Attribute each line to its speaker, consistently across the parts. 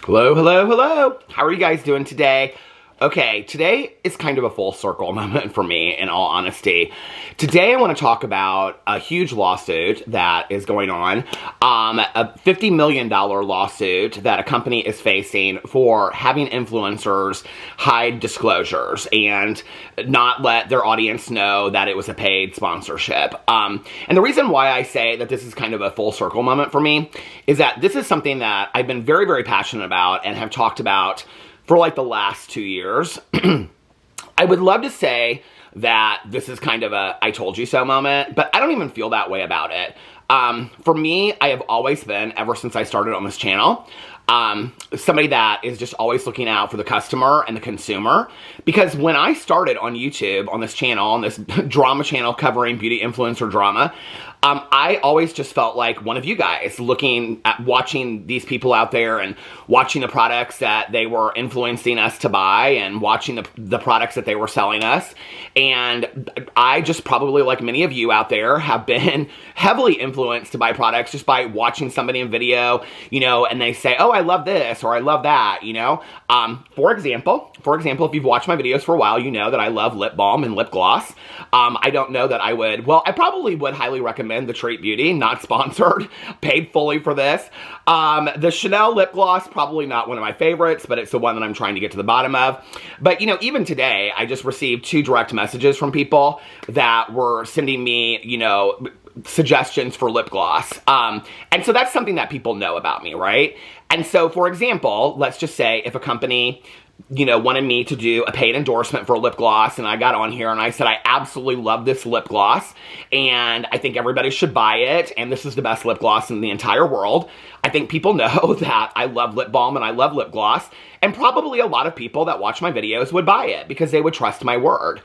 Speaker 1: Hello, hello, hello. How are you guys doing today? Okay, today is kind of a full circle moment for me, in all honesty. Today I want to talk about a huge lawsuit that is going on, a $50 million lawsuit that a company is facing for having influencers hide disclosures and not let their audience know that it was a paid sponsorship. And the reason why I say that this is kind of a full circle moment for me is that this is something that I've been very, very passionate about and have talked about for like the last 2 years. I would love to say that this is kind of a I told you so moment, but I don't even feel that way about it. For me, I have always been, ever since I started on this channel, somebody that is just always looking out for the customer and the consumer. Because when I started on YouTube, on this channel, on this drama channel covering beauty influencer drama, I always just felt like one of you guys, looking at watching these people out there and watching the products that they were influencing us to buy and watching the products that they were selling us. And I just probably, like many of you out there, have been heavily influenced to buy products just by watching somebody in video, you know, and they say, oh, I love this or I love that, you know. For example, if you've watched my videos for a while, you know that I love lip balm and lip gloss. I don't know that I would, well, I probably would highly recommend the Treat Beauty, not sponsored, paid fully for this. The Chanel lip gloss, probably not one of my favorites, but it's the one that I'm trying to get to the bottom of. But, you know, even today, I just received 2 direct messages from people that were sending me, you know, suggestions for lip gloss. And so that's something that people know about me, right? And so, for example, let's just say if a company, you know, wanted me to do a paid endorsement for a lip gloss, and I got on here and I said, I absolutely love this lip gloss, and I think everybody should buy it, and this is the best lip gloss in the entire world. I think people know that I love lip balm and I love lip gloss, and probably a lot of people that watch my videos would buy it because they would trust my word.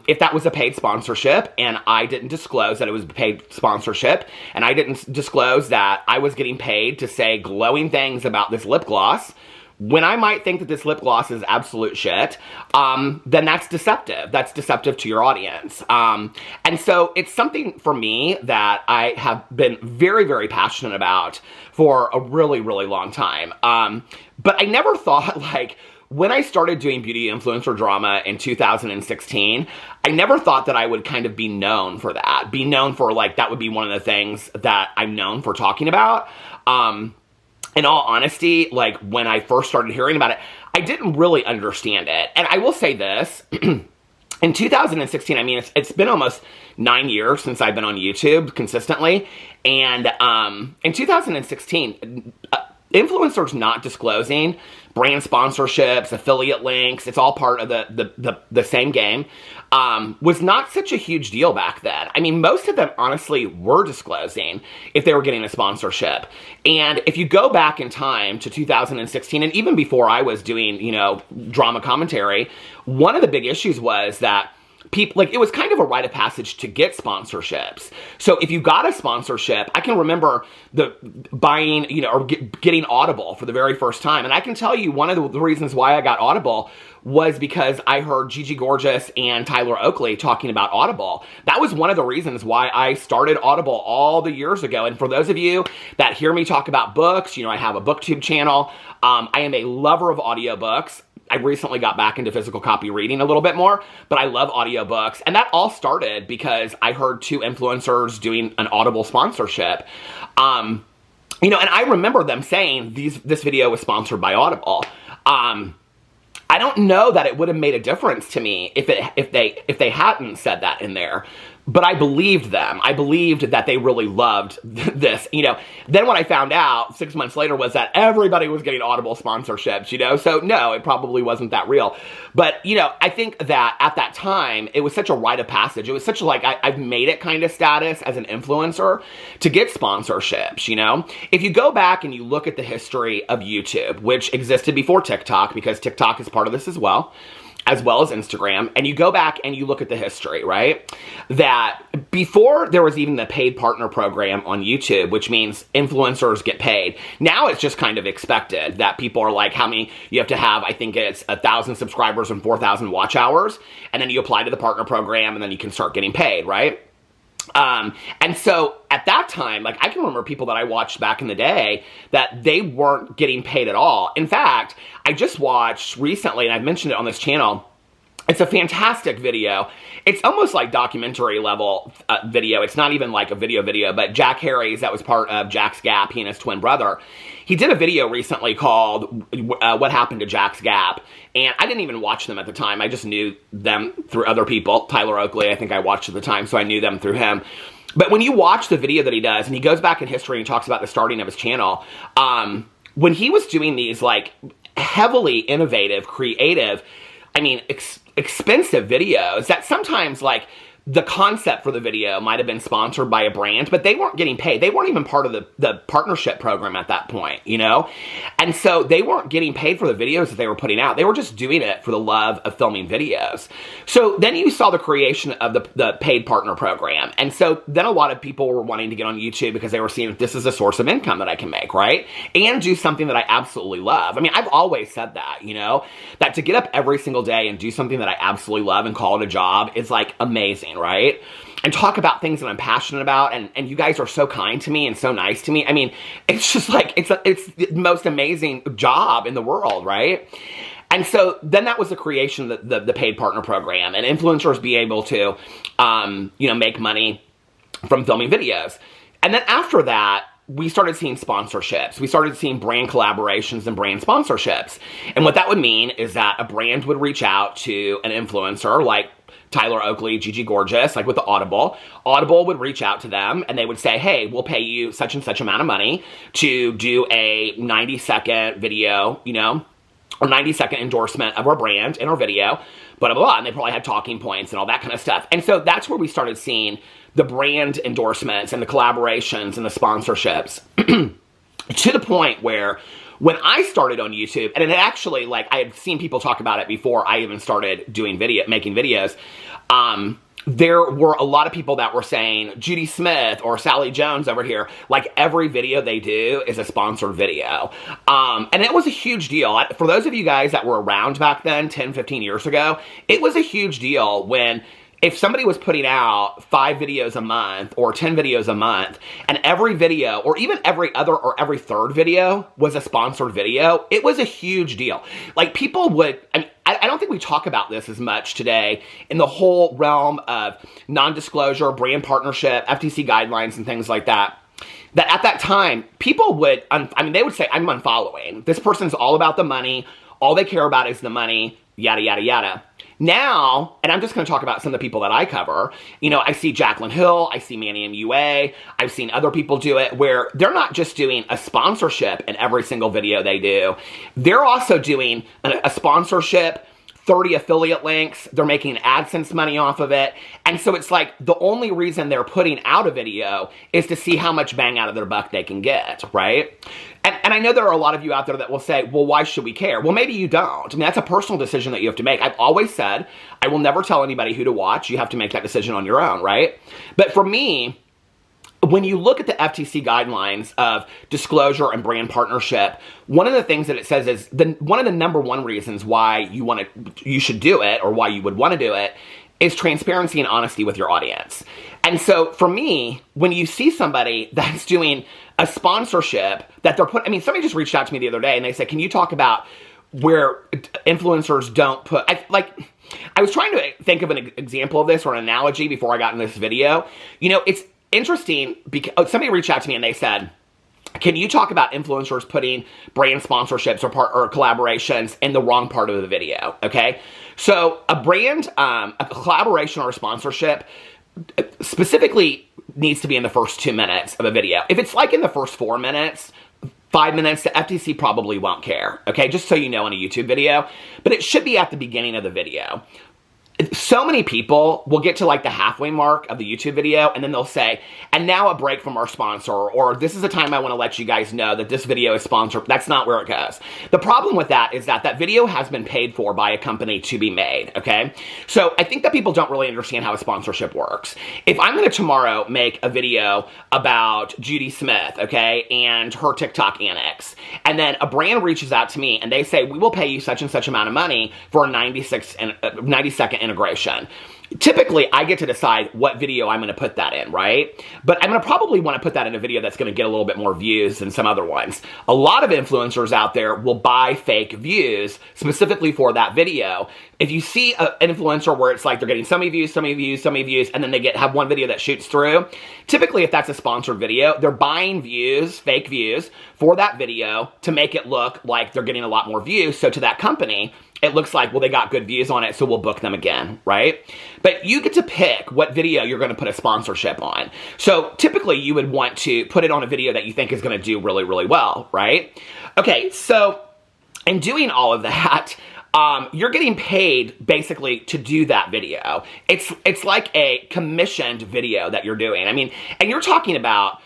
Speaker 1: If that was a paid sponsorship and I didn't disclose that it was a paid sponsorship, and I didn't disclose that I was getting paid to say glowing things about this lip gloss, when I might think that this lip gloss is absolute shit, then that's deceptive. That's deceptive to your audience. And so it's something for me that I have been very, very passionate about for a really, really long time. But I never thought, like, when I started doing beauty influencer drama in 2016, I never thought that I would kind of be known for that. Be known for, like, that would be one of the things that I'm known for talking about. In all honesty, like, when I first started hearing about it, I didn't really understand it. And I will say this, in 2016, I mean, it's been almost 9 years since I've been on YouTube consistently. And in 2016, influencers not disclosing brand sponsorships, affiliate links, it's all part of the same game, was not such a huge deal back then. I mean, most of them honestly were disclosing if they were getting a sponsorship. And if you go back in time to 2016, and even before I was doing, you know, drama commentary, one of the big issues was that people, like, it was kind of a rite of passage to get sponsorships. So if you got a sponsorship, I can remember buying, you know, or getting Audible for the very first time. And I can tell you one of the reasons why I got Audible was because I heard Gigi Gorgeous and Tyler Oakley talking about Audible. That was one of the reasons why I started Audible all the years ago. And for those of you that hear me talk about books, you know, I have a BookTube channel. I am a lover of audiobooks. I recently got back into physical copy reading a little bit more, but I love audiobooks. And that all started because I heard 2 influencers doing an Audible sponsorship. You know, and I remember them saying this video was sponsored by Audible. I don't know that it would have made a difference to me if they hadn't said that in there. But I believed them. I believed that they really loved this, you know. Then what I found out 6 months later was that everybody was getting Audible sponsorships, you know. So no, it probably wasn't that real. But, you know, I think that at that time, it was such a rite of passage. It was such a, like, I've made it kind of status as an influencer to get sponsorships, you know. If you go back and you look at the history of YouTube, which existed before TikTok, because TikTok is part of this as well as Instagram, and you go back and you look at the history, right? That before there was even the paid partner program on YouTube, which means influencers get paid, now it's just kind of expected that people are like, how many, you have to have, I think it's 1,000 subscribers and 4,000 watch hours, and then you apply to the partner program and then you can start getting paid, right? And so at that time, like I can remember people that I watched back in the day that they weren't getting paid at all. In fact, I just watched recently, and I've mentioned it on this channel, it's a fantastic video. It's almost like documentary level video. It's not even like a video, but Jack Harries, that was part of Jack's Gap, he and his twin brother. He did a video recently called What Happened to Jack's Gap. And I didn't even watch them at the time. I just knew them through other people. Tyler Oakley, I think I watched at the time, so I knew them through him. But when you watch the video that he does, and he goes back in history and talks about the starting of his channel, when he was doing these like heavily innovative, creative, I mean, expensive videos that sometimes like the concept for the video might have been sponsored by a brand, but they weren't getting paid. They weren't even part of the partnership program at that point, you know? And so they weren't getting paid for the videos that they were putting out. They were just doing it for the love of filming videos. So then you saw the creation of the paid partner program. And so then a lot of people were wanting to get on YouTube because they were seeing this is a source of income that I can make, right? And do something that I absolutely love. I mean, I've always said that, you know? That to get up every single day and do something that I absolutely love and call it a job is like amazing. Right? And talk about things that I'm passionate about, and you guys are so kind to me and so nice to me. I mean, it's just like, it's the most amazing job in the world, right? And so then that was the creation of the paid partner program, and influencers be able to, you know, make money from filming videos. And then after that, we started seeing sponsorships. We started seeing brand collaborations and brand sponsorships. And what that would mean is that a brand would reach out to an influencer like Tyler Oakley, Gigi Gorgeous, like with the Audible. Audible would reach out to them and they would say, hey, we'll pay you such and such amount of money to do a 90-second video, you know, or 90-second endorsement of our brand in our video, blah, blah, blah. And they probably had talking points and all that kind of stuff. And so that's where we started seeing the brand endorsements and the collaborations and the sponsorships to the point where when I started on YouTube, and it actually, like, I had seen people talk about it before I even started doing making videos, there were a lot of people that were saying, Judy Smith or Sally Jones over here, like, every video they do is a sponsored video. And it was a huge deal. For those of you guys that were around back then, 10, 15 years ago, it was a huge deal when if somebody was putting out 5 videos a month or 10 videos a month, and every video, or even every other or every third video was a sponsored video, it was a huge deal. Like, people would, I don't think we talk about this as much today in the whole realm of non-disclosure, brand partnership, FTC guidelines, and things like that. That at that time, people would, they would say, I'm unfollowing. This person's all about the money. All they care about is the money, yada, yada, yada. Now, and I'm just going to talk about some of the people that I cover, you know, I see Jaclyn Hill, I see Manny MUA, I've seen other people do it where they're not just doing a sponsorship in every single video they do, they're also doing a sponsorship, 30 affiliate links, they're making AdSense money off of it, and so it's like the only reason they're putting out a video is to see how much bang out of their buck they can get, right? And I know there are a lot of you out there that will say, well, why should we care? Well, maybe you don't. I mean, that's a personal decision that you have to make. I've always said, I will never tell anybody who to watch. You have to make that decision on your own, right? But for me, when you look at the FTC guidelines of disclosure and brand partnership, one of the things that it says is one of the number one reasons why you should do it, or why you would want to do it, is transparency and honesty with your audience. And so for me, when you see somebody that's doing a sponsorship that they're somebody just reached out to me the other day and they said, can you talk about where influencers don't put, I was trying to think of an example of this or an analogy before I got in this video. You know, it's interesting because somebody reached out to me and they said, can you talk about influencers putting brand sponsorships or collaborations in the wrong part of the video, okay? So a brand, a collaboration or a sponsorship specifically needs to be in the first 2 minutes of a video. If it's like in the first 4 minutes, 5 minutes, the FTC probably won't care, okay? Just so you know, in a YouTube video. But it should be at the beginning of the video. So many people will get to like the halfway mark of the YouTube video and then they'll say, and now a break from our sponsor, or this is the time I want to let you guys know that this video is sponsored. That's not where it goes. The problem with that is that video has been paid for by a company to be made, okay? So I think that people don't really understand how a sponsorship works. If I'm going to tomorrow make a video about Judy Smith, okay, and her TikTok annex, and then a brand reaches out to me and they say, we will pay you such and such amount of money for a 90-second integration. Typically, I get to decide what video I'm going to put that in, right? But I'm going to probably want to put that in a video that's going to get a little bit more views than some other ones. A lot of influencers out there will buy fake views specifically for that video. If you see an influencer where it's like they're getting so many views, so many views, so many views, and then they have one video that shoots through, typically if that's a sponsored video, they're buying views, fake views, for that video to make it look like they're getting a lot more views. So to that company, it looks like, well, they got good views on it, so we'll book them again, right? But you get to pick what video you're going to put a sponsorship on. So typically you would want to put it on a video that you think is going to do really, really well, right? Okay, so in doing all of that, you're getting paid basically to do that video. It's like a commissioned video that you're doing. I mean, and you're talking about,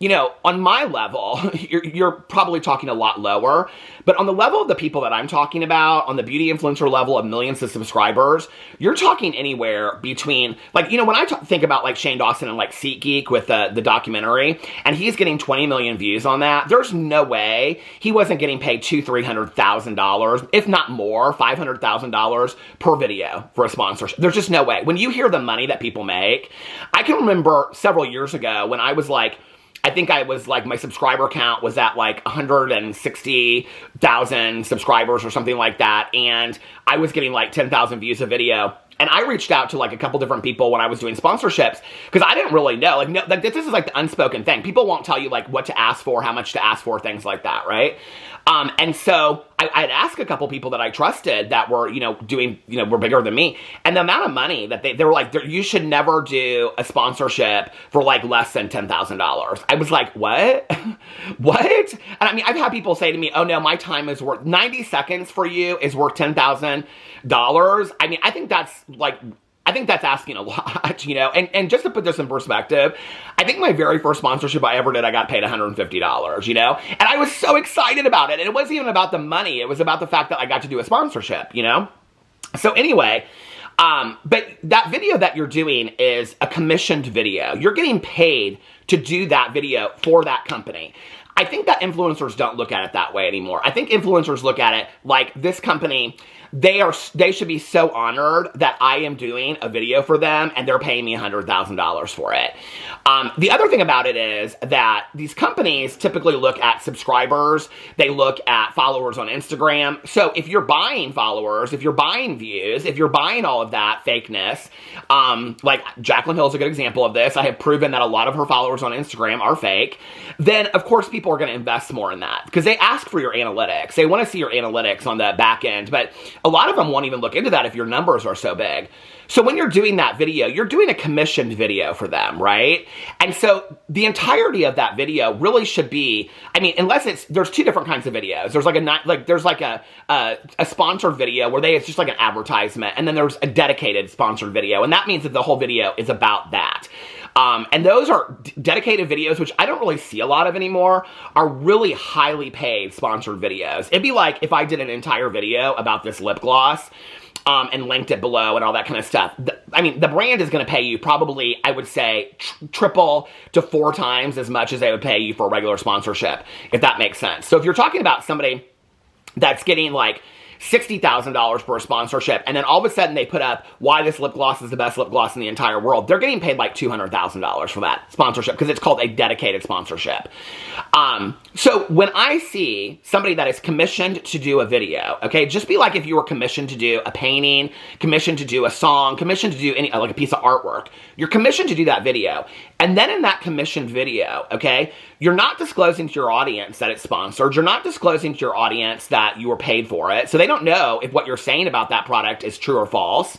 Speaker 1: you know, on my level, you're probably talking a lot lower, but on the level of the people that I'm talking about, on the beauty influencer level of millions of subscribers, you're talking anywhere between, like, you know, when I think about like Shane Dawson and like SeatGeek with the documentary, and he's getting 20 million views on that, there's no way he wasn't getting paid $200,000-$300,000, if not more, $500,000 per video for a sponsorship. There's just no way. When you hear the money that people make, I can remember several years ago when I was like, I think I was like, my subscriber count was at like 160,000 subscribers or something like that. And I was getting like 10,000 views a video. And I reached out to like a couple different people when I was doing sponsorships because I didn't really know. Like, no, like this is like the unspoken thing. People won't tell you like what to ask for, how much to ask for, things like that, right? And so I'd ask a couple people that I trusted that were, you know, doing, you know, were bigger than me. And the amount of money that they were like, you should never do a sponsorship for like less than $10,000. I was like, what? What? And I mean, I've had people say to me, oh no, my time is worth 90 seconds for you is worth $10,000. I mean, I think that's asking a lot, you know, and just to put this in perspective, I think my very first sponsorship I ever did, I got paid $150, you know, and I was so excited about it. And it wasn't even about the money. It was about the fact that I got to do a sponsorship, you know? So anyway, but that video that you're doing is a commissioned video. You're getting paid to do that video for that company. I think that influencers don't look at it that way anymore. I think influencers look at it like this company, they should be so honored that I am doing a video for them and they're paying me $100,000 for it. The other thing about it is that these companies typically look at subscribers, they look at followers on Instagram. So if you're buying followers, if you're buying views, if you're buying all of that fakeness, like Jaclyn Hill's a good example of this. I have proven that a lot of her followers on Instagram are fake. Then of course people are going to invest more in that because they ask for your analytics. They want to see your analytics on the back end, but a lot of them won't even look into that if your numbers are so big. So when you're doing that video, you're doing a commissioned video for them, right? And so the entirety of that video really should be, I mean, unless there's two different kinds of videos. There's like a sponsored video where it's just like an advertisement, and then there's a dedicated sponsored video, and that means that the whole video is about that. And those are dedicated videos, which I don't really see a lot of anymore, are really highly paid sponsored videos. It'd be like if I did an entire video about this lip gloss, and linked it below and all that kind of stuff. I mean, the brand is going to pay you probably, I would say, triple to 4 times as much as they would pay you for a regular sponsorship, if that makes sense. So if you're talking about somebody that's getting like $60,000 for a sponsorship, and then all of a sudden they put up why this lip gloss is the best lip gloss in the entire world, they're getting paid like $200,000 for that sponsorship because it's called a dedicated sponsorship. So when I see somebody that is commissioned to do a video, okay, just be like if you were commissioned to do a painting, commissioned to do a song, commissioned to do any, like a piece of artwork, you're commissioned to do that video. And then in that commissioned video, okay, you're not disclosing to your audience that it's sponsored. You're not disclosing to your audience that you were paid for it. So they don't know if what you're saying about that product is true or false.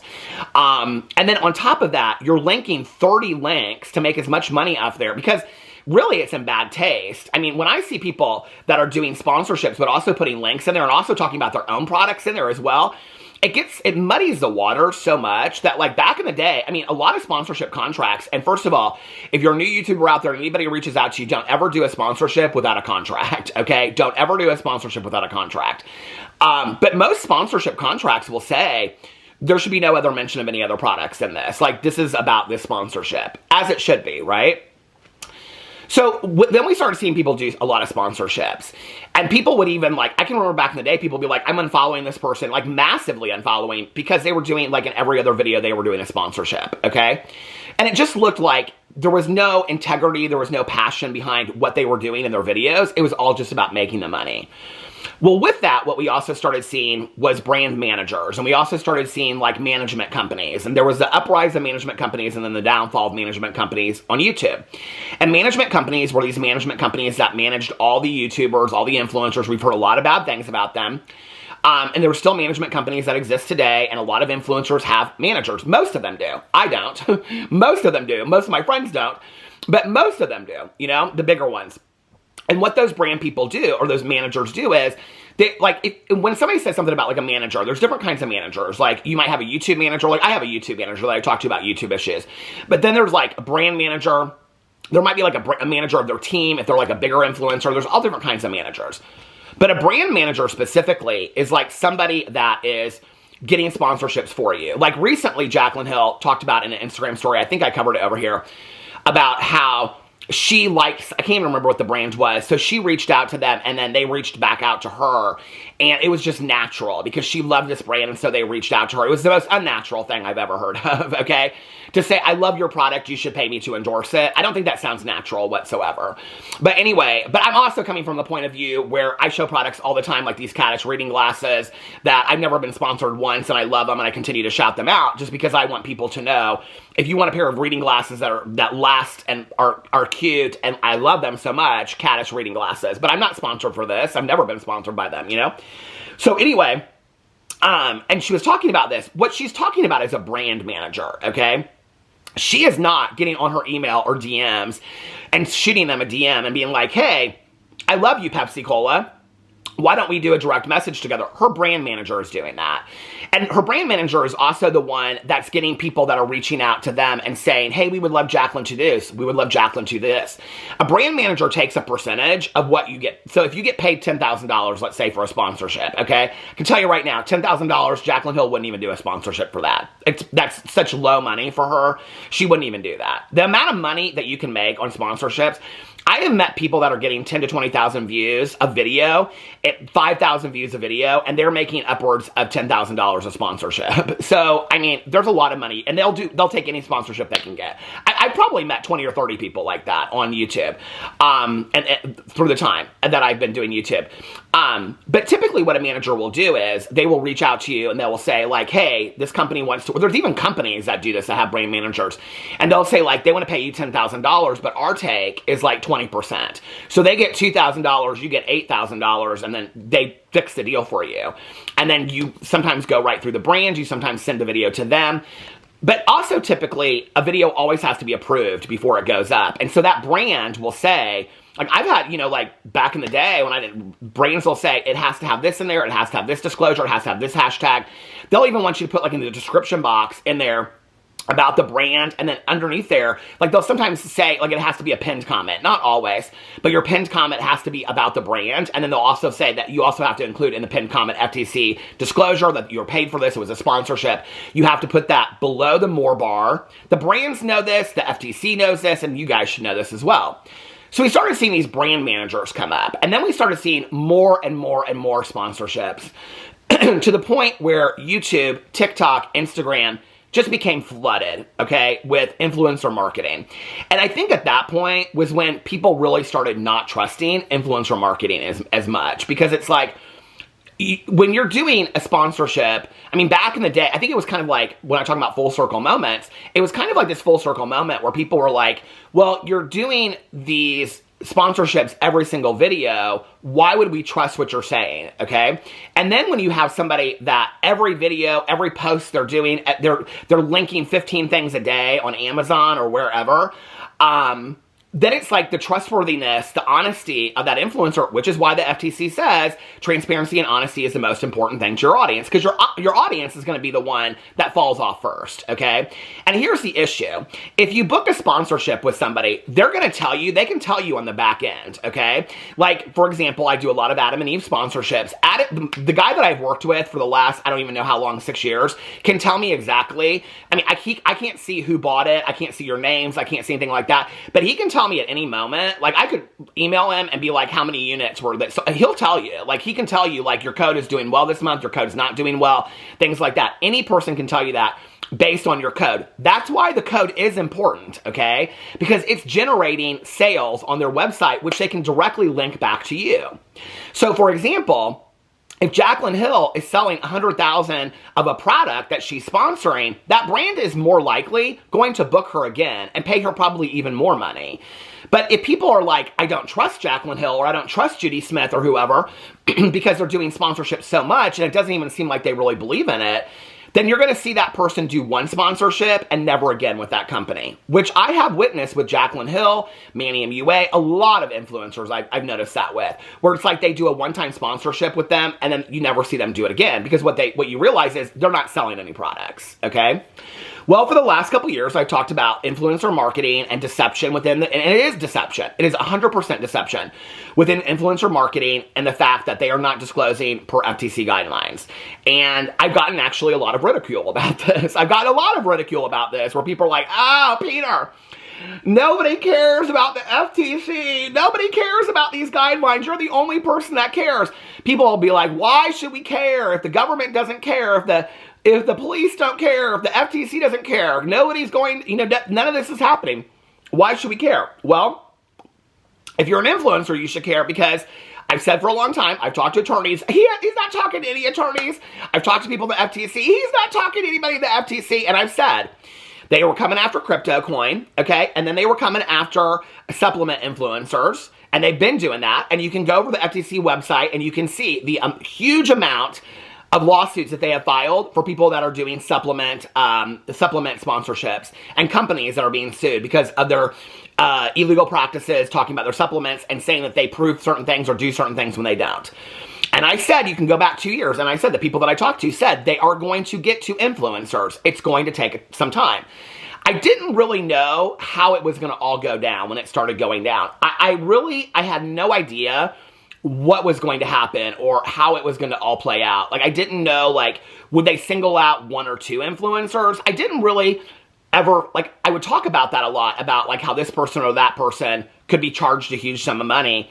Speaker 1: And then on top of that, you're linking 30 links to make as much money off there because really it's in bad taste. I mean, when I see people that are doing sponsorships but also putting links in there and also talking about their own products in there as well, it muddies the water so much that, like, back in the day, I mean, a lot of sponsorship contracts, and first of all, if you're a new YouTuber out there and anybody reaches out to you, don't ever do a sponsorship without a contract, okay? Don't ever do a sponsorship without a contract. But most sponsorship contracts will say, there should be no other mention of any other products in this. Like, this is about this sponsorship, as it should be, right? So then we started seeing people do a lot of sponsorships. And people would even, like, I can remember back in the day, people would be like, I'm unfollowing this person, like massively unfollowing, because they were doing, like in every other video, they were doing a sponsorship, okay? And it just looked like there was no integrity, there was no passion behind what they were doing in their videos. It was all just about making the money. Well, with that, what we also started seeing was brand managers, and we also started seeing like management companies, and there was the uprise of management companies and then the downfall of management companies on YouTube. And management companies were these management companies that managed all the YouTubers, all the influencers. We've heard a lot of bad things about them. And there were still management companies that exist today, and a lot of influencers have managers. Most of them do. I don't. Most of them do. Most of my friends don't. But most of them do, you know, the bigger ones. And what those brand people do, or those managers do, is they, like, when somebody says something about like a manager, there's different kinds of managers. Like, you might have a YouTube manager. Like, I have a YouTube manager that I talk to about YouTube issues. But then there's like a brand manager. There might be like a manager of their team if they're like a bigger influencer. There's all different kinds of managers. But a brand manager specifically is like somebody that is getting sponsorships for you. Like recently, Jaclyn Hill talked about in an Instagram story, I think I covered it over here, about how she likes, I can't even remember what the brand was, so she reached out to them, and then they reached back out to her, and it was just natural, because she loved this brand, and so they reached out to her. It was the most unnatural thing I've ever heard of, okay? To say, I love your product, you should pay me to endorse it. I don't think that sounds natural whatsoever. But anyway, but I'm also coming from the point of view where I show products all the time, like these Caddish reading glasses, that I've never been sponsored once, and I love them, and I continue to shout them out, just because I want people to know, if you want a pair of reading glasses that last and are cute, and I love them so much, Caddish reading glasses. But I'm not sponsored for this. I've never been sponsored by them, you know? So anyway, and she was talking about this. What she's talking about is a brand manager, okay? She is not getting on her email or DMs and shooting them a DM and being like, hey, I love you, Pepsi Cola. Why don't we do a direct message together? Her brand manager is doing that. And her brand manager is also the one that's getting people that are reaching out to them and saying, hey, we would love Jaclyn to do this. We would love Jaclyn to do this. A brand manager takes a percentage of what you get. So if you get paid $10,000, let's say, for a sponsorship, okay? I can tell you right now, $10,000, Jaclyn Hill wouldn't even do a sponsorship for that. That's such low money for her. She wouldn't even do that. The amount of money that you can make on sponsorships, I have met people that are getting 10 to 20,000 views a video, 5,000 views a video, and they're making upwards of $10,000 a sponsorship. So, I mean, there's a lot of money, and they'll take any sponsorship they can get. I probably met 20 or 30 people like that on YouTube, and through the time that I've been doing YouTube. But typically what a manager will do is they will reach out to you and they will say like, hey, this company wants to, there's even companies that do this that have brand managers, and they'll say like, they want to pay you $10,000, but our take is like 20%. So they get $2,000, you get $8,000, and then they fix the deal for you. And then you sometimes go right through the brand, you sometimes send the video to them. But also typically, a video always has to be approved before it goes up. And so that brand will say, like I've had, you know, like back in the day when I did, brands will say, it has to have this in there, it has to have this disclosure, it has to have this hashtag. They'll even want you to put like in the description box in there about the brand, and then underneath there, like they'll sometimes say, like it has to be a pinned comment. Not always, but your pinned comment has to be about the brand, and then they'll also say that you also have to include in the pinned comment FTC disclosure that you were paid for this, it was a sponsorship. You have to put that below the more bar. The brands know this, the FTC knows this, and you guys should know this as well. So we started seeing these brand managers come up, and then we started seeing more and more and more sponsorships to the point where YouTube, TikTok, Instagram just became flooded, okay, with influencer marketing. And I think at that point was when people really started not trusting influencer marketing as much, because it's like, when you're doing a sponsorship, I mean, back in the day, I think it was kind of like, when I talk about full circle moments, it was kind of like this full circle moment where people were like, well, you're doing these sponsorships every single video, why would we trust what you're saying, okay? And then when you have somebody that every video, every post they're doing, they're linking 15 things a day on Amazon or wherever, then it's like the trustworthiness, the honesty of that influencer, which is why the FTC says transparency and honesty is the most important thing to your audience, because your audience is going to be the one that falls off first, okay? And here's the issue. If you book a sponsorship with somebody, they're going to tell you, they can tell you on the back end, okay? Like, for example, I do a lot of Adam and Eve sponsorships. the guy that I've worked with for the last, I don't even know how long, 6 years, can tell me exactly. I mean, I can't see who bought it. I can't see your names. I can't see anything like that. But he can tell me at any moment. Like, I could email him and be like, how many units were this? So he'll tell you. Like, he can tell you, like, your code is doing well this month, your code is not doing well, things like that. Any person can tell you that based on your code. That's why the code is important, okay? Because it's generating sales on their website, which they can directly link back to you. So, for example, if Jaclyn Hill is selling 100,000 of a product that she's sponsoring, that brand is more likely going to book her again and pay her probably even more money. But if people are like, I don't trust Jaclyn Hill, or I don't trust Judy Smith or whoever, because they're doing sponsorship so much and it doesn't even seem like they really believe in it, then you're going to see that person do one sponsorship and never again with that company, which I have witnessed with Jaclyn Hill, Manny MUA, a lot of influencers I've noticed that with, where it's like they do a one-time sponsorship with them and then you never see them do it again, because what you realize is they're not selling any products, okay? Well, for the last couple years, I've talked about influencer marketing and deception and it is deception. It is 100% deception within influencer marketing, and the fact that they are not disclosing per FTC guidelines. And I've gotten actually a lot of ridicule about this. I've gotten a lot of ridicule about this, where people are like, oh, Peter, nobody cares about the FTC. Nobody cares about these guidelines. You're the only person that cares. People will be like, why should we care if the government doesn't care, if the police don't care, if the FTC doesn't care, nobody's going, none of this is happening. Why should we care? Well, if you're an influencer, you should care, because I've said for a long time, I've talked to attorneys. He's not talking to any attorneys. I've talked to people at the FTC. He's not talking to anybody at the FTC. And I've said, they were coming after crypto coin, okay? And then they were coming after supplement influencers. And they've been doing that. And you can go over the FTC website and you can see the huge amount of lawsuits that they have filed for people that are doing supplement sponsorships, and companies that are being sued because of their illegal practices, talking about their supplements and saying that they prove certain things or do certain things when they don't. And I said, you can go back 2 years, and I said the people that I talked to said they are going to get to influencers. It's going to take some time. I didn't really know how it was going to all go down when it started going down. I had no idea what was going to happen or how it was going to all play out. Like, I didn't know, like, would they single out one or two influencers? I didn't really ever, like, I would talk about that a lot, about, like, how this person or that person could be charged a huge sum of money.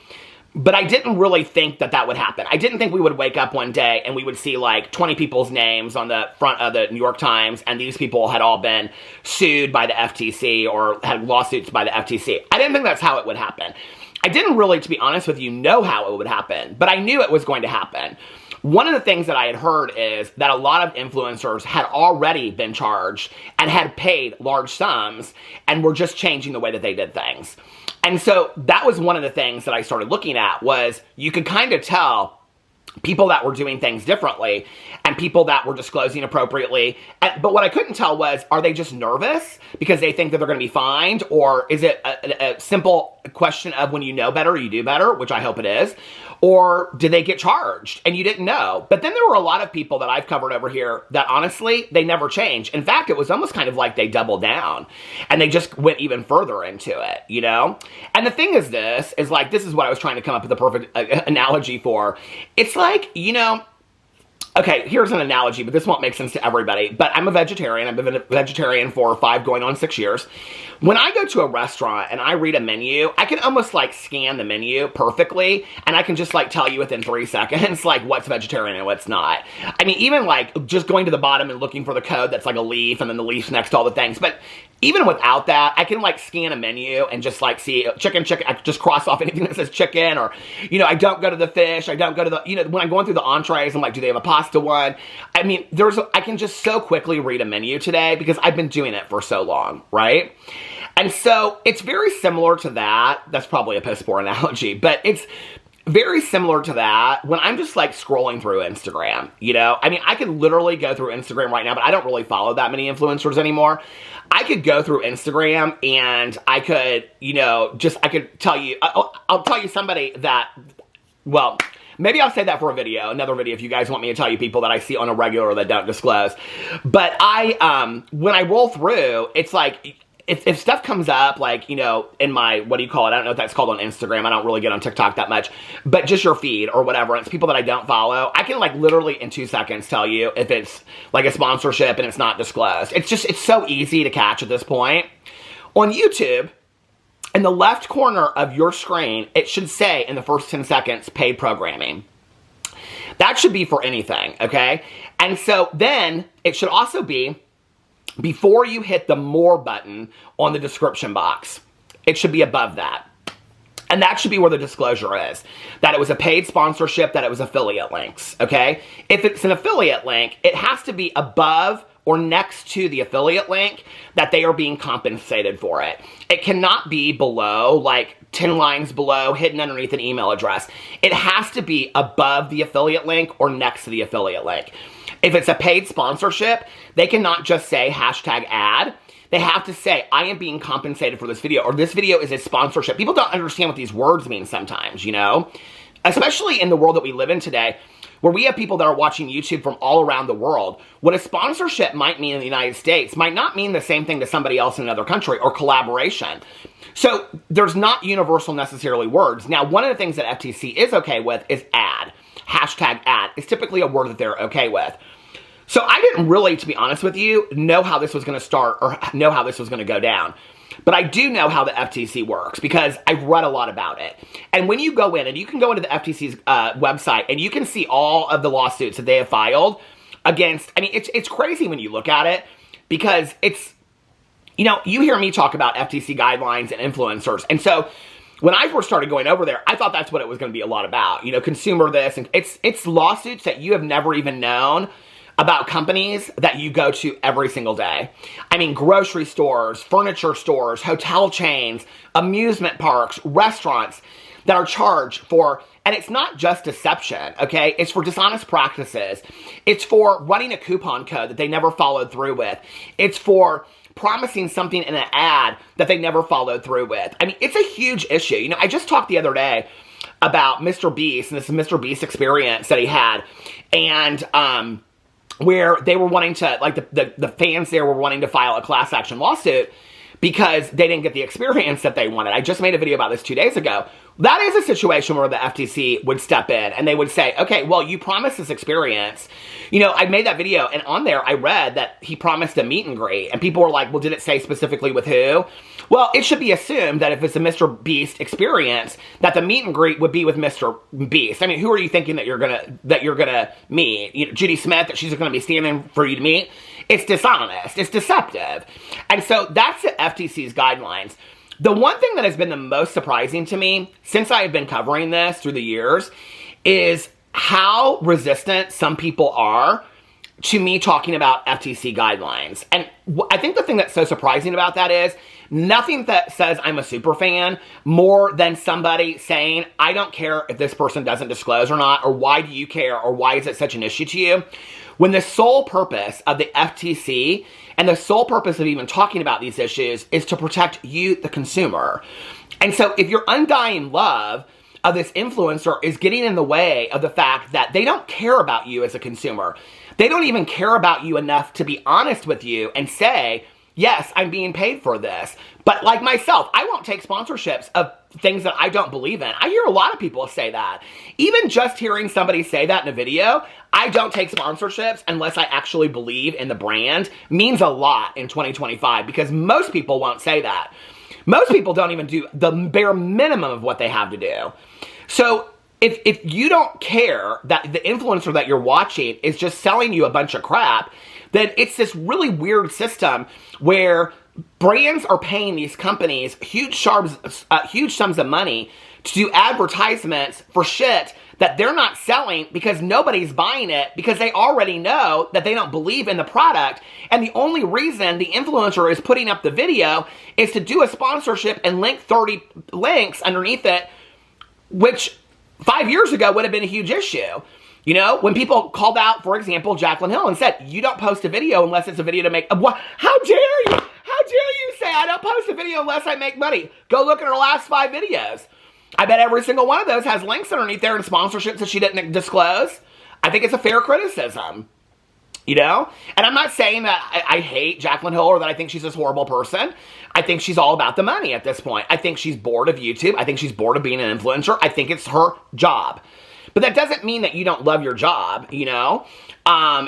Speaker 1: But I didn't really think that would happen. I didn't think we would wake up one day and we would see, like, 20 people's names on the front of the New York Times, and these people had all been sued by the FTC or had lawsuits by the FTC. I didn't think that's how it would happen. I didn't really, to be honest with you, know how it would happen, but I knew it was going to happen. One of the things that I had heard is that a lot of influencers had already been charged and had paid large sums and were just changing the way that they did things. And so that was one of the things that I started looking at, was you could kind of tell people that were doing things differently and people that were disclosing appropriately. But what I couldn't tell was, are they just nervous because they think that they're going to be fined? Or is it a simple question of when you know better, you do better, which I hope it is? Or did they get charged and you didn't know? But then there were a lot of people that I've covered over here that honestly, they never changed. In fact, it was almost kind of like they doubled down and they just went even further into it, you know? And the thing is, this is what I was trying to come up with the perfect analogy for. It's like, you know, okay, here's an analogy, but this won't make sense to everybody. But I'm a vegetarian. I've been a vegetarian for 5 going on 6 years. When I go to a restaurant and I read a menu, I can almost like scan the menu perfectly, and I can just like tell you within 3 seconds like what's vegetarian and what's not. I mean, even like just going to the bottom and looking for the code that's like a leaf and then the leaf's next to all the things. But even without that, I can like scan a menu and just like see chicken. I just cross off anything that says chicken, or, you know, I don't go to the fish. I don't go to the, you know, when I'm going through the entrees, I'm like, do they have a pasta one? I mean, I can just so quickly read a menu today because I've been doing it for so long, right? And so it's very similar to that. That's probably a piss poor analogy, but it's very similar to that when I'm just like scrolling through Instagram, you know? I mean, I could literally go through Instagram right now, but I don't really follow that many influencers anymore. I could go through Instagram and I could, you know, I could tell you, I'll tell you somebody that, well, maybe I'll say that for another video, if you guys want me to tell you people that I see on a regular that don't disclose. But when I roll through, it's like, if stuff comes up, like, you know, in my, what do you call it? I don't know what that's called on Instagram. I don't really get on TikTok that much, but just your feed or whatever. It's people that I don't follow. I can like literally in 2 seconds tell you if it's like a sponsorship and it's not disclosed. It's so easy to catch at this point. On YouTube, in the left corner of your screen, it should say in the first 10 seconds, paid programming. That should be for anything, okay? And so then it should also be before you hit the more button on the description box. It should be above that. And that should be where the disclosure is. That it was a paid sponsorship, that it was affiliate links, okay? If it's an affiliate link, it has to be above or next to the affiliate link that they are being compensated for it. It cannot be below, like 10 lines below, hidden underneath an email address. It has to be above the affiliate link or next to the affiliate link. If it's a paid sponsorship, they cannot just say #ad. They have to say, I am being compensated for this video, or this video is a sponsorship. People don't understand what these words mean sometimes, you know? Especially in the world that we live in today, where we have people that are watching YouTube from all around the world. What a sponsorship might mean in the United States might not mean the same thing to somebody else in another country, or collaboration. So there's not universal necessarily words. Now, one of the things that FTC is okay with is ad. #ad is typically a word that they're okay with. So I didn't really, to be honest with you, know how this was going to start or know how this was going to go down. But I do know how the FTC works because I've read a lot about it. And when you go in, and you can go into the FTC's website, and you can see all of the lawsuits that they have filed against, I mean, it's crazy when you look at it, because it's, you know, you hear me talk about FTC guidelines and influencers. And so when I first started going over there, I thought that's what it was going to be a lot about. You know, consumer this, and it's lawsuits that you have never even known about companies that you go to every single day. I mean, grocery stores, furniture stores, hotel chains, amusement parks, restaurants that are charged for, and it's not just deception, okay? It's for dishonest practices. It's for running a coupon code that they never followed through with. It's for promising something in an ad that they never followed through with. I mean, it's a huge issue. You know, I just talked the other day about Mr. Beast, and this is Mr. Beast experience that he had, and where they were wanting to, like, the fans there were wanting to file a class action lawsuit because they didn't get the experience that they wanted. I just made a video about this 2 days ago. That is a situation where the FTC would step in and they would say, okay, well, you promised this experience. You know, I made that video, and on there I read that he promised a meet and greet, and people were like, well, did it say specifically with who? Well, it should be assumed that if it's a Mr. Beast experience, that the meet and greet would be with Mr. Beast. I mean, who are you thinking that you're gonna meet? You know, Judy Smith, that she's gonna be standing for you to meet? It's dishonest. It's deceptive. And so that's the FTC's guidelines. The one thing that has been the most surprising to me since I have been covering this through the years is how resistant some people are to me talking about FTC guidelines. And I think the thing that's so surprising about that is nothing that says I'm a super fan more than somebody saying, I don't care if this person doesn't disclose or not, or why do you care, or why is it such an issue to you? When the sole purpose of the FTC and the sole purpose of even talking about these issues is to protect you, the consumer. And so if your undying love of this influencer is getting in the way of the fact that they don't care about you as a consumer, they don't even care about you enough to be honest with you and say, yes, I'm being paid for this. But like myself, I won't take sponsorships of things that I don't believe in. I hear a lot of people say that. Even just hearing somebody say that in a video, I don't take sponsorships unless I actually believe in the brand, means a lot in 2025, because most people won't say that. Most people don't even do the bare minimum of what they have to do. So if you don't care that the influencer that you're watching is just selling you a bunch of crap, then it's this really weird system where brands are paying these companies huge sums of money to do advertisements for shit that they're not selling because nobody's buying it, because they already know that they don't believe in the product. And the only reason the influencer is putting up the video is to do a sponsorship and link 30 links underneath it, which 5 years ago would have been a huge issue. You know, when people called out, for example, Jaclyn Hill and said, you don't post a video unless it's a video to make, how dare you? How dare you say I don't post a video unless I make money? Go look at her last 5 videos. I bet every single one of those has links underneath there and sponsorships that she didn't disclose. I think it's a fair criticism. you know? And I'm not saying that I hate Jaclyn Hill or that I think she's this horrible person. I think she's all about the money at this point. I think she's bored of YouTube. I think she's bored of being an influencer. I think it's her job. But that doesn't mean that you don't love your job, you know?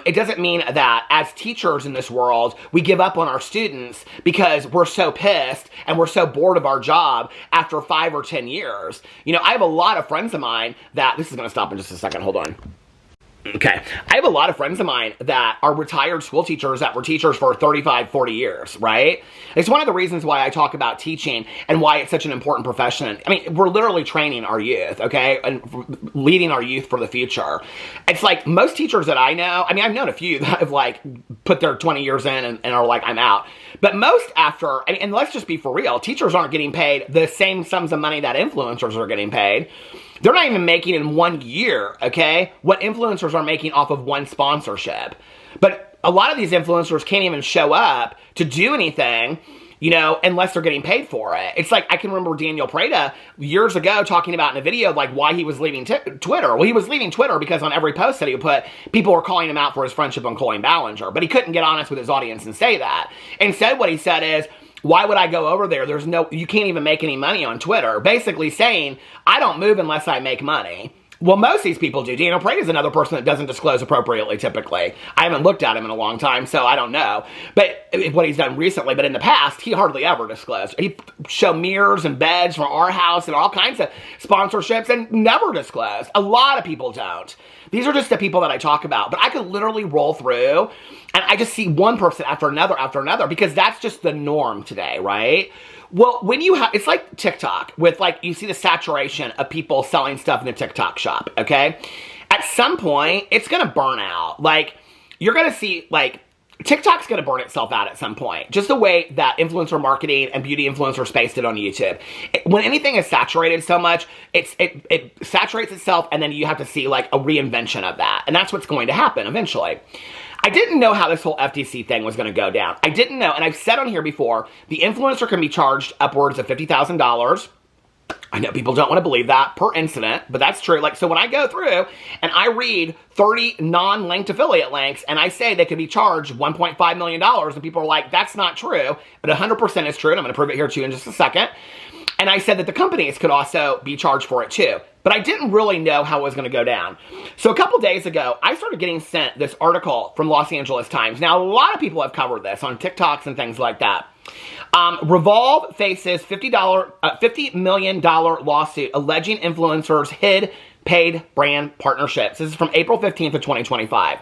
Speaker 1: It doesn't mean that as teachers in this world, we give up on our students because we're so pissed and we're so bored of our job after 5 or 10 years. You know, I have a lot of friends of mine that, this is going to stop in just a second, hold on. Okay. I have a lot of friends of mine that are retired school teachers that were teachers for 35, 40 years, right? It's one of the reasons why I talk about teaching and why it's such an important profession. I mean, we're literally training our youth, okay? And leading our youth for the future. It's like most teachers that I know, I mean, I've known a few that have like put their 20 years in and are like, I'm out. But most after, and let's just be for real, teachers aren't getting paid the same sums of money that influencers are getting paid. They're not even making in 1 year, okay, what influencers are making off of one sponsorship. But a lot of these influencers can't even show up to do anything, you know, unless they're getting paid for it. It's like, I can remember Daniel Prada years ago talking about in a video, like, why he was leaving Twitter. Well, he was leaving Twitter because on every post that he would put, people were calling him out for his friendship on Colleen Ballinger. But he couldn't get honest with his audience and say that. Instead, what he said is, why would I go over there? You can't even make any money on Twitter. Basically saying, I don't move unless I make money. Well, most of these people do. Daniel Prada is another person that doesn't disclose appropriately, typically. I haven't looked at him in a long time, so I don't know. But what he's done recently, but in the past, he hardly ever disclosed. He showed mirrors and beds from our house and all kinds of sponsorships and never disclosed. A lot of people don't. These are just the people that I talk about. But I could literally roll through and I just see one person after another, because that's just the norm today, right? Well, when you have, it's like TikTok with like, you see the saturation of people selling stuff in the TikTok shop, okay? At some point, it's going to burn out. Like, you're going to see, like, TikTok's going to burn itself out at some point. Just the way that influencer marketing and beauty influencer space did on YouTube. When anything is saturated so much, it saturates itself, and then you have to see like a reinvention of that. And that's what's going to happen eventually. I didn't know how this whole FTC thing was going to go down. I didn't know, and I've said on here before, the influencer can be charged upwards of $50,000. I know people don't want to believe that per incident, but that's true. Like, so when I go through and I read 30 non-linked affiliate links and I say they could be charged $1.5 million, and people are like, that's not true, but 100% is true, and I'm going to prove it here to you in just a second. And I said that the companies could also be charged for it too. But I didn't really know how it was going to go down. So a couple days ago, I started getting sent this article from Los Angeles Times. Now, a lot of people have covered this on TikToks and things like that. Revolve faces $50 million lawsuit alleging influencers hid paid brand partnerships. This is from April 15th of 2025.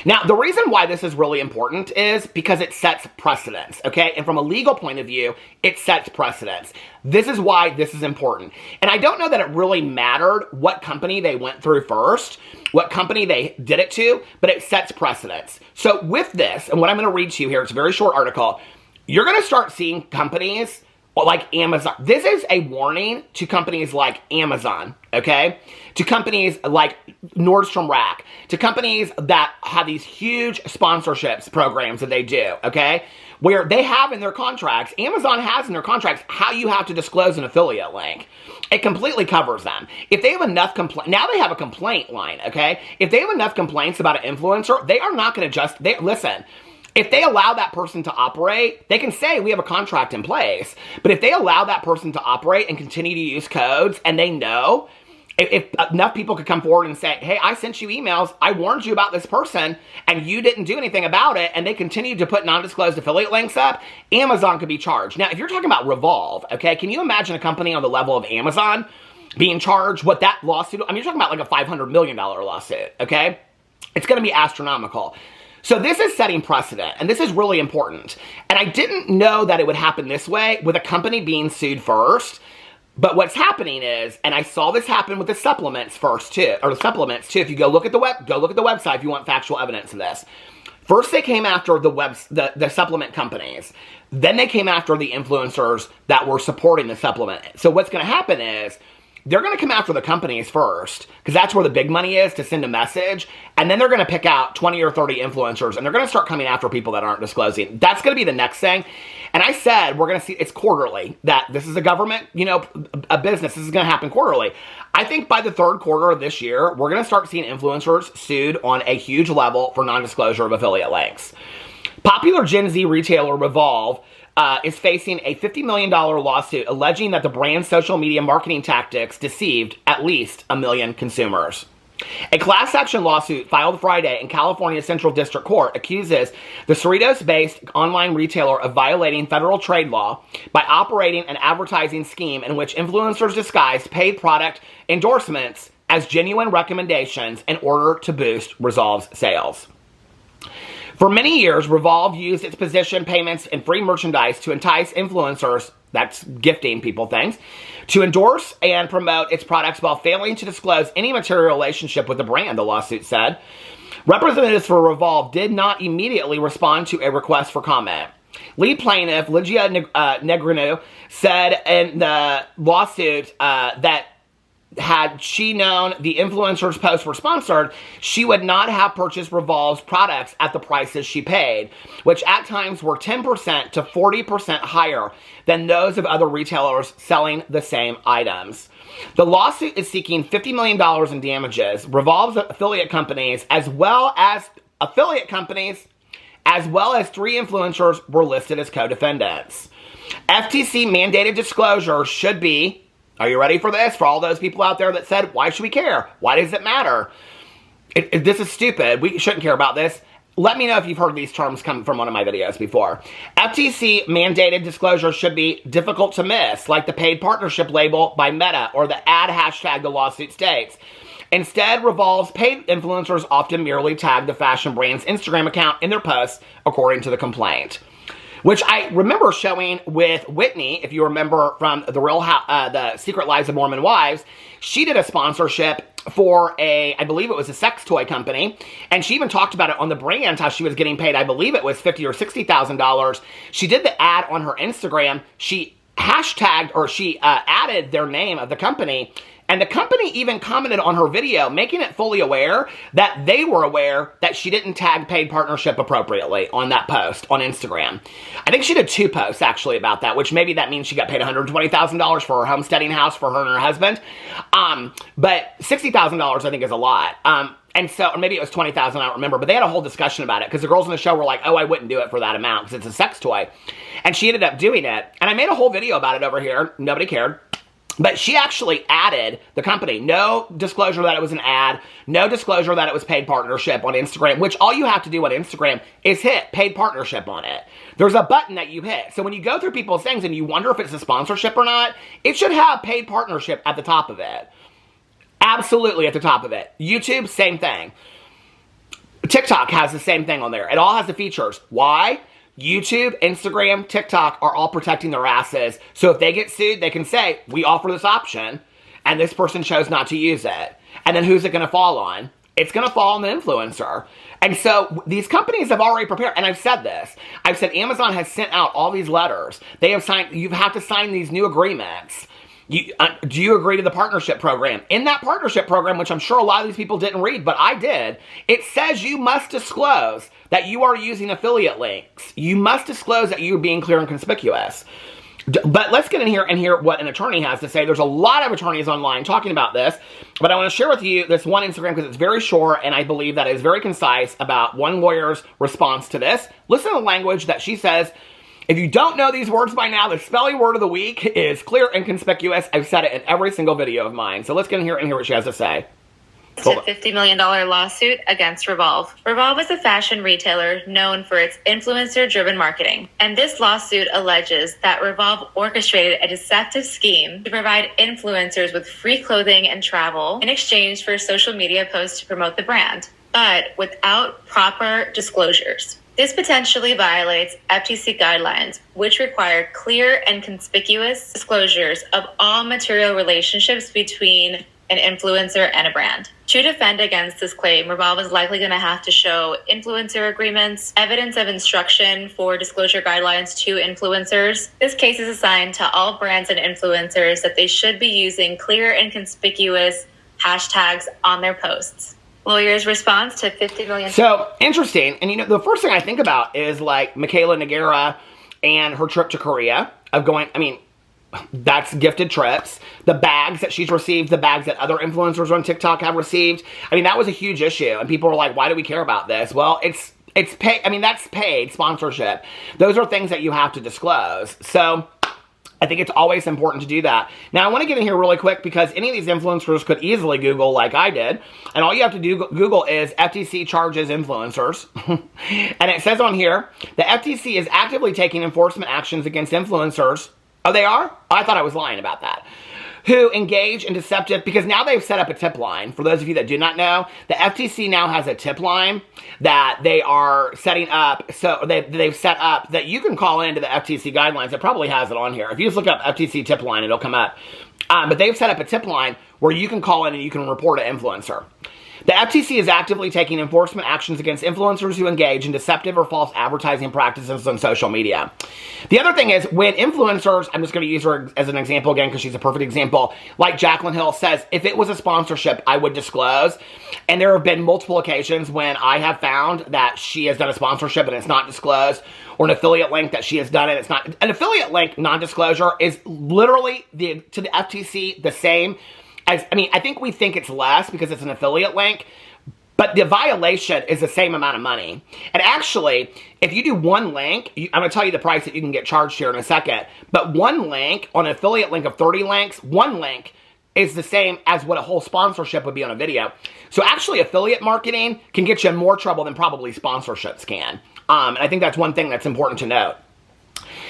Speaker 1: Now, the reason why this is really important is because it sets precedents, okay? And from a legal point of view, it sets precedents. This is why this is important. And I don't know that it really mattered what company they went through first, what company they did it to, but it sets precedents. So with this, and what I'm going to read to you here, it's a very short article, you're going to start seeing companies like Amazon. This is a warning to companies like Amazon, okay? To companies like Nordstrom Rack, to companies that have these huge sponsorships programs that they do, okay? Where they have in their contracts, Amazon has in their contracts how you have to disclose an affiliate link. It completely covers them. If they have enough now they have a complaint line, okay? If they have enough complaints about an influencer, they are not going to listen. If they allow that person to operate, they can say we have a contract in place. But if they allow that person to operate and continue to use codes, and they know, if enough people could come forward and say, hey, I sent you emails, I warned you about this person, and you didn't do anything about it, and they continued to put non-disclosed affiliate links up, Amazon could be charged. Now, if you're talking about Revolve, okay, can you imagine a company on the level of Amazon being charged what that lawsuit, I mean, you're talking about like a $500 million lawsuit, okay? It's going to be astronomical. So this is setting precedent, and this is really important. And I didn't know that it would happen this way with a company being sued first. But what's happening is, and I saw this happen with the supplements first too, or the supplements too. If you go look at the website if you want factual evidence of this. First, they came after the supplement companies. Then they came after the influencers that were supporting the supplement. So what's going to happen is, they're going to come after the companies first, because that's where the big money is, to send a message. And then they're going to pick out 20 or 30 influencers, and they're going to start coming after people that aren't disclosing. That's going to be the next thing. And I said, we're going to see, it's quarterly, that this is a government, a business. This is going to happen quarterly. I think by the third quarter of this year, we're going to start seeing influencers sued on a huge level for non-disclosure of affiliate links. Popular Gen Z retailer Revolve is facing a $50 million lawsuit alleging that the brand's social media marketing tactics deceived at least 1 million consumers. A class action lawsuit filed Friday in California Central District Court accuses the Cerritos-based online retailer of violating federal trade law by operating an advertising scheme in which influencers disguised paid product endorsements as genuine recommendations in order to boost Revolve's sales. For many years, Revolve used its position payments and free merchandise to entice influencers, that's gifting people things, to endorse and promote its products while failing to disclose any material relationship with the brand, the lawsuit said. Representatives for Revolve did not immediately respond to a request for comment. Lead plaintiff Lygia Negreanu said in the lawsuit that had she known the influencer's posts were sponsored, she would not have purchased Revolve's products at the prices she paid, which at times were 10% to 40% higher than those of other retailers selling the same items. The lawsuit is seeking $50 million in damages. Revolve's affiliate companies, as well as 3 influencers were listed as co-defendants. FTC mandated disclosure should be, are you ready for this? For all those people out there that said, why should we care? Why does it matter? This is stupid. We shouldn't care about this. Let me know if you've heard these terms come from one of my videos before. FTC mandated disclosure should be difficult to miss, like the paid partnership label by Meta or the ad hashtag the lawsuit states. Instead, Revolve's paid influencers often merely tag the fashion brand's Instagram account in their posts, according to the complaint. Which I remember showing with Whitney, if you remember from the Secret Lives of Mormon Wives. She did a sponsorship for I believe it was a sex toy company, and she even talked about it on the brand, how she was getting paid, I believe it was $50,000 or $60,000. She did the ad on her Instagram. She hashtagged, or she added their name of the company, and the company even commented on her video, making it fully aware that they were aware that she didn't tag paid partnership appropriately on that post on Instagram. I think she did 2 posts actually about that, which maybe that means she got paid $120,000 for her homesteading house for her and her husband. But $60,000 I think is a lot. And so, or maybe it was $20,000, I don't remember, but they had a whole discussion about it because the girls on the show were like, oh, I wouldn't do it for that amount because it's a sex toy. And she ended up doing it. And I made a whole video about it over here. Nobody cared. But she actually added the company. No disclosure that it was an ad. No disclosure that it was paid partnership on Instagram, which all you have to do on Instagram is hit paid partnership on it. There's a button that you hit. So when you go through people's things and you wonder if it's a sponsorship or not, it should have paid partnership at the top of it. Absolutely at the top of it. YouTube, same thing. TikTok has the same thing on there. It all has the features. Why? YouTube, Instagram, TikTok are all protecting their asses. So if they get sued, they can say, we offer this option, and this person chose not to use it. And then who's it going to fall on? It's going to fall on the influencer. And so these companies have already prepared, and I've said this. I've said Amazon has sent out all these letters. They have signed, you have to sign these new agreements. Do you agree to the partnership program? In that partnership program, which I'm sure a lot of these people didn't read, but I did, it says you must disclose that you are using affiliate links. You must disclose that you're being clear and conspicuous. But let's get in here and hear what an attorney has to say. There's a lot of attorneys online talking about this, but I want to share with you this one Instagram because it's very short, and I believe that is very concise about one lawyer's response to this. Listen to the language that she says. If you don't know these words by now, the spelling word of the week is clear and conspicuous. I've said it in every single video of mine. So let's get in here and hear what she has to say.
Speaker 2: It's a $50 million lawsuit against Revolve. Revolve is a fashion retailer known for its influencer-driven marketing. And this lawsuit alleges that Revolve orchestrated a deceptive scheme to provide influencers with free clothing and travel in exchange for social media posts to promote the brand, but without proper disclosures. This potentially violates FTC guidelines, which require clear and conspicuous disclosures of all material relationships between an influencer, and a brand. To defend against this claim, Revolve is likely going to have to show influencer agreements, evidence of instruction for disclosure guidelines to influencers. This case is assigned to all brands and influencers that they should be using clear and conspicuous hashtags on their posts. Lawyer's response to $50 million.
Speaker 1: So, interesting. And the first thing I think about is like Michaela Nogueira and her trip to Korea of going, that's gifted trips. The bags that she's received, the bags that other influencers on TikTok have received. That was a huge issue. And people were like, why do we care about this? Well, it's paid. That's paid sponsorship. Those are things that you have to disclose. So I think it's always important to do that. Now, I want to get in here really quick because any of these influencers could easily Google like I did. And all you have to do Google is FTC charges influencers. And it says on here, the FTC is actively taking enforcement actions against influencers. Oh, they are? I thought I was lying about that. Who engage in deceptive, because now they've set up a tip line. For those of you that do not know, the FTC now has a tip line that they are setting up. So they've set up that you can call into the FTC guidelines. It probably has it on here. If you just look up FTC tip line, it'll come up. But they've set up a tip line where you can call in and you can report an influencer. The FTC is actively taking enforcement actions against influencers who engage in deceptive or false advertising practices on social media. The other thing is when influencers, I'm just going to use her as an example again because she's a perfect example, like Jaclyn Hill says, if it was a sponsorship, I would disclose. And there have been multiple occasions when I have found that she has done a sponsorship and it's not disclosed, or an affiliate link that she has done and it's not. An affiliate link non-disclosure is literally to the FTC the same. I think we think it's less because it's an affiliate link, but the violation is the same amount of money. And actually, if you do one link, I'm going to tell you the price that you can get charged here in a second, but one link on an affiliate link of 30 links, one link is the same as what a whole sponsorship would be on a video. So actually, affiliate marketing can get you in more trouble than probably sponsorships can. And I think that's one thing that's important to note.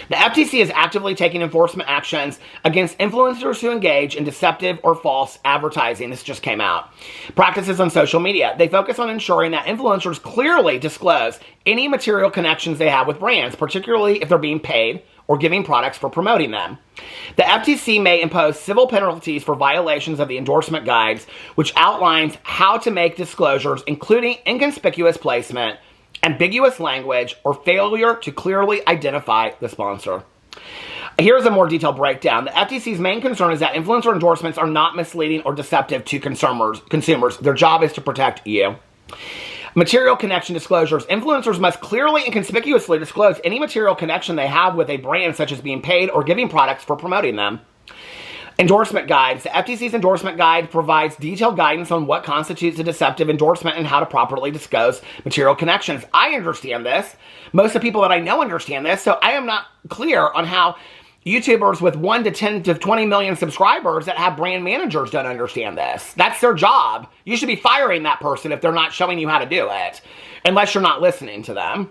Speaker 1: The FTC is actively taking enforcement actions against influencers who engage in deceptive or false advertising. This just came out. Practices on social media. They focus on ensuring that influencers clearly disclose any material connections they have with brands, particularly if they're being paid or giving products for promoting them. The FTC may impose civil penalties for violations of the endorsement guides, which outlines how to make disclosures, including inconspicuous placement, ambiguous language, or failure to clearly identify the sponsor. Here's a more detailed breakdown. The FTC's main concern is that influencer endorsements are not misleading or deceptive to consumers. Their job is to protect you. Material connection disclosures. Influencers must clearly and conspicuously disclose any material connection they have with a brand, such as being paid or giving products for promoting them. Endorsement guides. The FTC's endorsement guide provides detailed guidance on what constitutes a deceptive endorsement and how to properly disclose material connections. I understand this. Most of the people that I know understand this, so I am not clear on how YouTubers with 1 to 10 to 20 million subscribers that have brand managers don't understand this. That's their job. You should be firing that person if they're not showing you how to do it, unless you're not listening to them.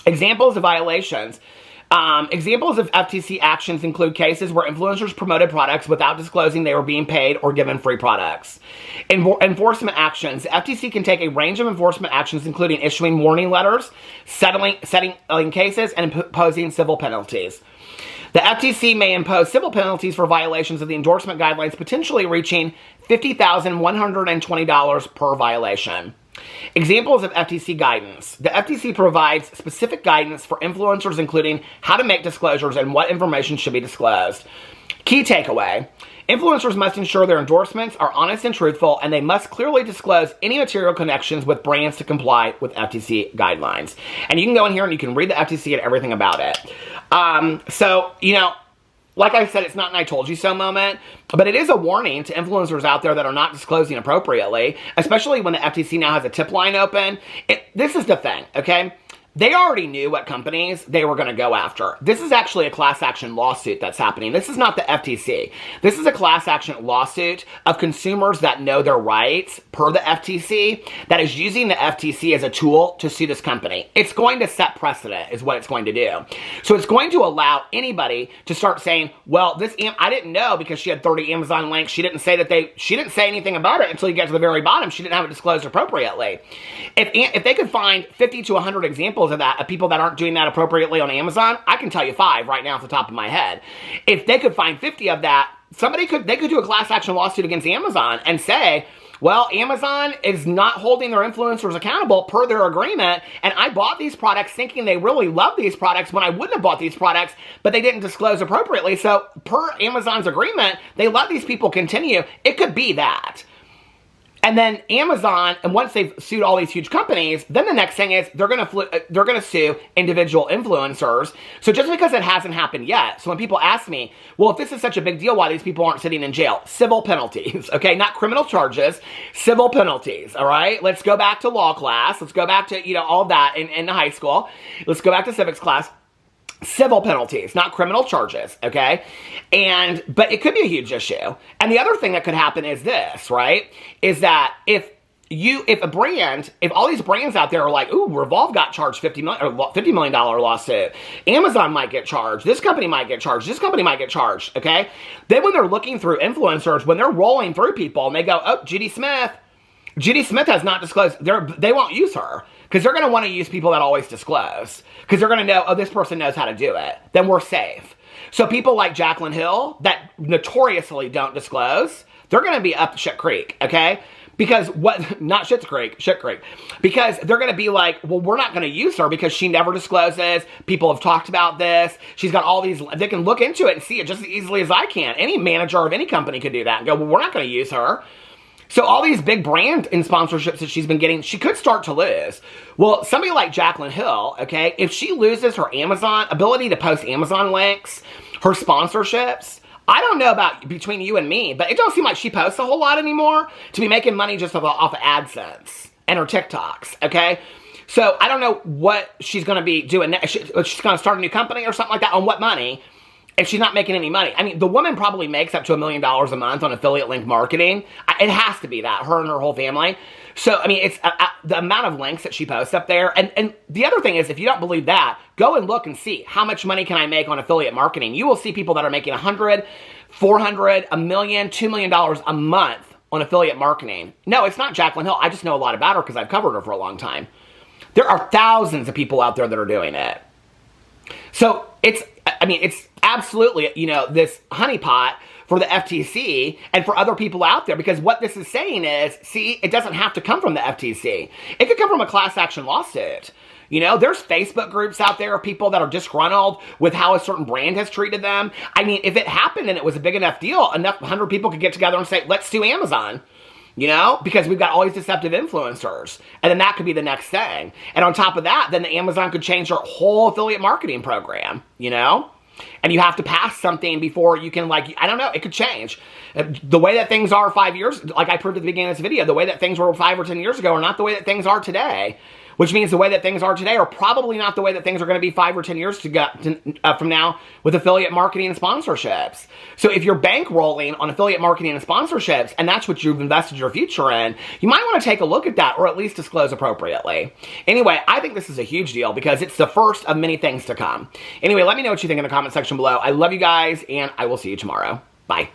Speaker 1: Examples of violations. Examples of FTC actions include cases where influencers promoted products without disclosing they were being paid or given free products. Enforcement actions. The FTC can take a range of enforcement actions, including issuing warning letters, settling cases, and imposing civil penalties. The FTC may impose civil penalties for violations of the endorsement guidelines, potentially reaching $50,120 per violation. Examples of FTC guidance. The FTC provides specific guidance for influencers, including how to make disclosures and what information should be disclosed. Key takeaway. Influencers must ensure their endorsements are honest and truthful, and they must clearly disclose any material connections with brands to comply with FTC guidelines. And you can go in here and you can read the FTC and everything about it. Like I said, it's not an I told you so moment, but it is a warning to influencers out there that are not disclosing appropriately, especially when the FTC now has a tip line open. This is the thing, okay? They already knew what companies they were going to go after. This is actually a class action lawsuit that's happening. This is not the FTC. This is a class action lawsuit of consumers that know their rights per the FTC, that is using the FTC as a tool to sue this company. It's going to set precedent is what it's going to do. So it's going to allow anybody to start saying, well, I didn't know because she had 30 Amazon links. She didn't say anything about it until you get to the very bottom. She didn't have it disclosed appropriately. If they could find 50 to 100 examples of that, of people that aren't doing that appropriately on Amazon, I can tell you 5 right now off the top of my head. If they could find 50 of that, they could do a class action lawsuit against Amazon and say, well, Amazon is not holding their influencers accountable per their agreement, and I bought these products thinking they really love these products when I wouldn't have bought these products, but they didn't disclose appropriately. So per Amazon's agreement, they let these people continue. It could be that. And then Amazon, and once they've sued all these huge companies, then the next thing is they're gonna sue individual influencers. So just because it hasn't happened yet, so when people ask me, well, if this is such a big deal, why these people aren't sitting in jail? Civil penalties, okay? Not criminal charges, civil penalties, all right? Let's go back to law class. Let's go back to, all of that in high school. Let's go back to civics class. Civil penalties, not criminal charges, okay? But it could be a huge issue. And the other thing that could happen is this, right? Is that if all these brands out there are like, ooh, Revolve got charged $50 million lawsuit. Amazon might get charged. This company might get charged. This company might get charged, okay? Then when they're looking through influencers, when they're rolling through people and they go, oh, Judy Smith has not disclosed. They won't use her. Because they're going to want to use people that always disclose. Because they're going to know, oh, this person knows how to do it. Then we're safe. So people like Jaclyn Hill that notoriously don't disclose, they're going to be up shit creek, okay? Because not Shit's Creek, shit creek. Because they're going to be like, well, we're not going to use her because she never discloses. People have talked about this. She's got all these, they can look into it and see it just as easily as I can. Any manager of any company could do that and go, well, we're not going to use her. So all these big brand and sponsorships that she's been getting, she could start to lose. Well, somebody like Jaclyn Hill, okay, if she loses her Amazon ability to post Amazon links, her sponsorships, I don't know about between you and me, but it don't seem like she posts a whole lot anymore to be making money just off of AdSense and her TikToks, okay? So I don't know what she's going to be doing next. She's going to start a new company or something like that. On what money? If she's not making any money. I mean, the woman probably makes up to $1 million a month on affiliate link marketing. It has to be that, her and her whole family. So, I mean, it's the amount of links that she posts up there. And the other thing is, if you don't believe that, go and look and see how much money can I make on affiliate marketing. You will see people that are making $100, $400, $1 million, $2 million a month on affiliate marketing. No, it's not Jaclyn Hill. I just know a lot about her because I've covered her for a long time. There are thousands of people out there that are doing it. So it's absolutely, this honeypot for the FTC and for other people out there, because what this is saying is, see, it doesn't have to come from the FTC. It could come from a class action lawsuit. There's Facebook groups out there of people that are disgruntled with how a certain brand has treated them. I mean, if it happened and it was a big enough deal, 100 people could get together and say, let's sue Amazon. Because we've got all these deceptive influencers. And then that could be the next thing. And on top of that, then the Amazon could change their whole affiliate marketing program, And you have to pass something before you can, I don't know, it could change. The way that things are 5 years, like I proved at the beginning of this video, the way that things were 5 or 10 years ago are not the way that things are today. Which means the way that things are today are probably not the way that things are going to be 5 or 10 years from now with affiliate marketing and sponsorships. So if you're bankrolling on affiliate marketing and sponsorships, and that's what you've invested your future in, you might want to take a look at that, or at least disclose appropriately. Anyway, I think this is a huge deal because it's the first of many things to come. Anyway, let me know what you think in the comment section below. I love you guys, and I will see you tomorrow. Bye.